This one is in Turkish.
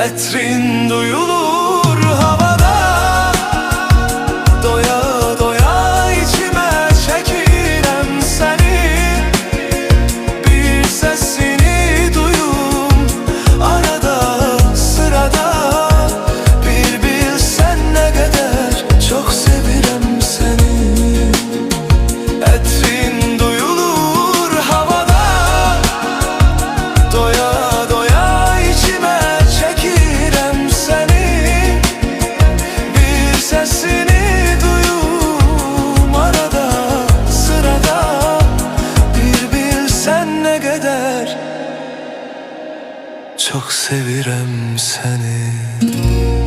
Etrin duyulur havada, doya doya içime çekirem seni. Bir sesini duyum arada sırada, bir bilsen ne kadar çok sevirem seni. Etrin duyulur havada, doya doya içime çekirem seni. Bir sesini duyum arada sırada, bir bilsen ne kadar çok sevirem seni.